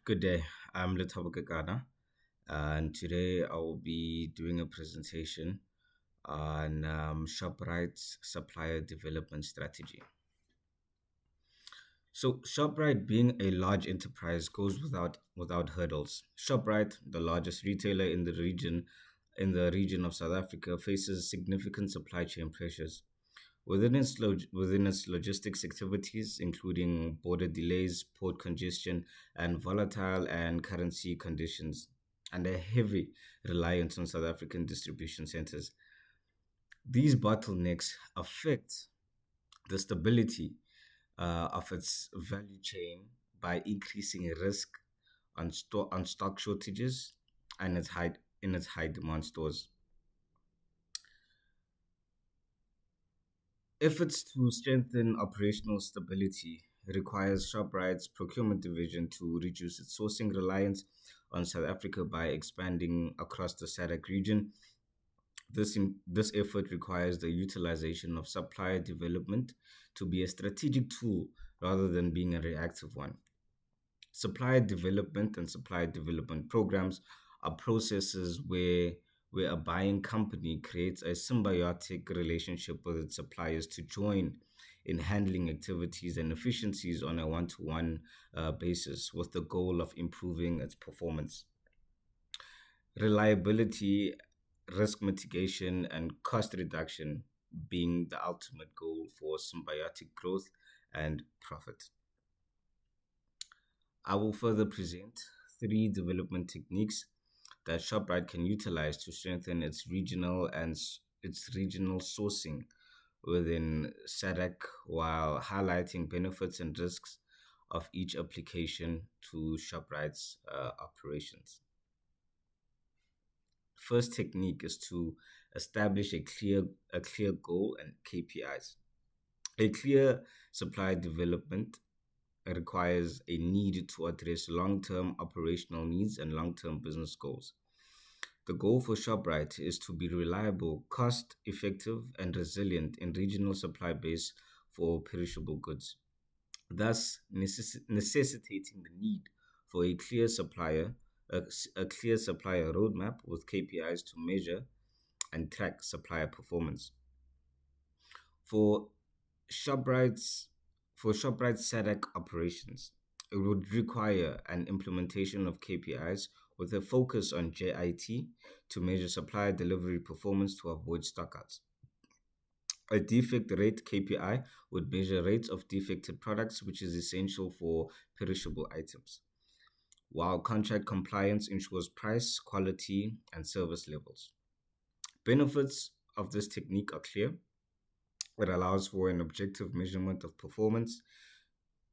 Good day. I'm Letabo Gagana, and today I will be doing a presentation on ShopRite's supplier development strategy. So, ShopRite, being a large enterprise, goes without hurdles. ShopRite, the largest retailer in the region of South Africa, faces significant supply chain pressures. Within its logistics activities, including border delays, port congestion, and volatile and currency conditions, and a heavy reliance on South African distribution centers. These bottlenecks affect the stability of its value chain by increasing risk on stock shortages and its high demand stores. Efforts to strengthen operational stability requires ShopRite's procurement division to reduce its sourcing reliance on South Africa by expanding across the SADC region. This effort requires the utilization of supplier development to be a strategic tool rather than being a reactive one. Supplier development programs are processes where a buying company creates a symbiotic relationship with its suppliers to join in handling activities and efficiencies on a one-to-one basis with the goal of improving its performance, reliability, risk mitigation, and cost reduction being the ultimate goal for symbiotic growth and profit. I will further present three development techniques that ShopRite can utilize to strengthen its regional sourcing within SADC while highlighting benefits and risks of each application to ShopRite's operations. First technique is to establish a clear goal and KPIs. A clear supply development requires a need to address long-term operational needs and long-term business goals. The goal for ShopRite is to be reliable, cost-effective, and resilient in regional supply base for perishable goods, thus necessitating the need for a clear supplier roadmap with KPIs to measure and track supplier performance. For ShopRite's for ShopRite SADC operations, it would require an implementation of KPIs with a focus on JIT to measure supplier delivery performance to avoid stockouts. A defect rate KPI would measure rates of defected products, which is essential for perishable items, while contract compliance ensures price, quality, and service levels. Benefits of this technique are clear. It allows for an objective measurement of performance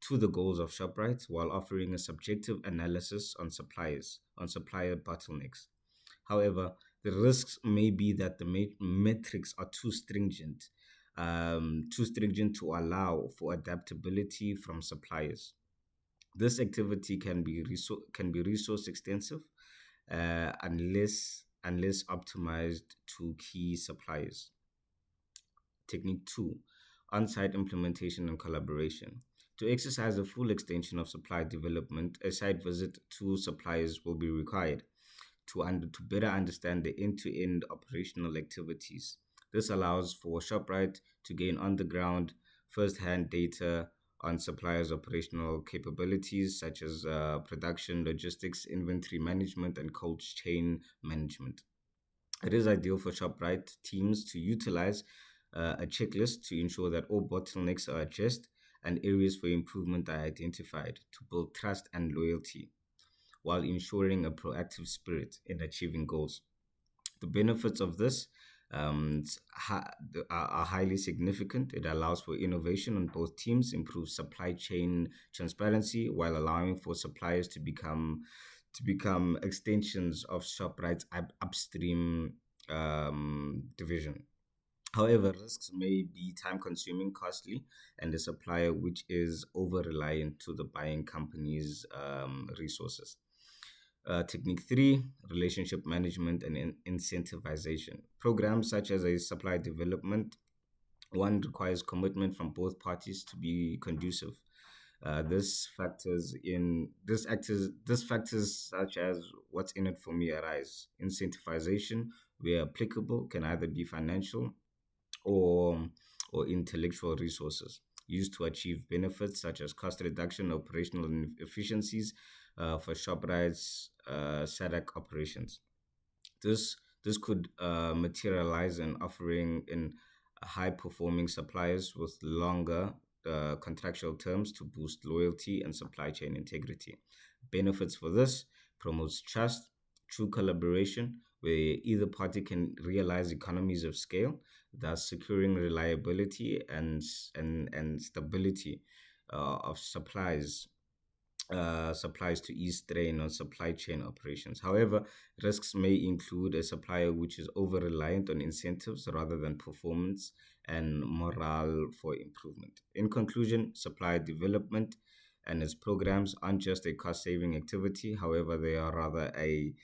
to the goals of ShopRite while offering a subjective analysis on supplier bottlenecks. However, the risks may be that the metrics are too stringent to allow for adaptability from suppliers. This activity can be resource extensive unless optimized to key suppliers. Technique 2, on-site implementation and collaboration. To exercise the full extension of supply development, a site visit to suppliers will be required to better understand the end-to-end operational activities. This allows for ShopRite to gain on-the-ground, first-hand data on suppliers' operational capabilities such as production, logistics, inventory management, and cold chain management. It is ideal for ShopRite teams to utilize a checklist to ensure that all bottlenecks are addressed and areas for improvement are identified to build trust and loyalty while ensuring a proactive spirit in achieving goals. The benefits of this are highly significant. It allows for innovation on both teams, improves supply chain transparency while allowing for suppliers to become extensions of ShopRite's upstream division. However, risks may be time consuming, costly, and the supplier which is over reliant to the buying company's resources. Technique 3, relationship management and incentivization. Programs such as a supply development one requires commitment from both parties to be conducive. This factors such as what's in it for me arise. Incentivization, where applicable, can either be financial or intellectual resources used to achieve benefits such as cost reduction, operational efficiencies for ShopRite's SADC operations. This could materialize in offering in high performing suppliers with longer contractual terms to boost loyalty and supply chain integrity. Benefits for this: promotes trust, true collaboration, where either party can realize economies of scale, thus securing reliability and stability of supplies to ease strain on supply chain operations. However, risks may include a supplier which is over reliant on incentives rather than performance and morale for improvement. In conclusion, supply development and its programs aren't just a cost saving activity. However, they are rather a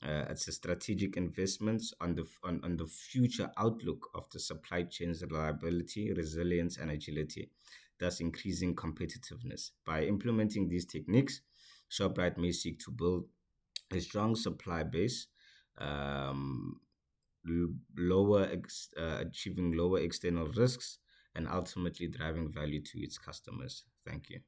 it's a strategic investment on the future outlook of the supply chain's reliability, resilience, and agility, thus increasing competitiveness. By implementing these techniques, ShopRite may seek to build a strong supply base, um, achieving lower external risks, and ultimately driving value to its customers. Thank you.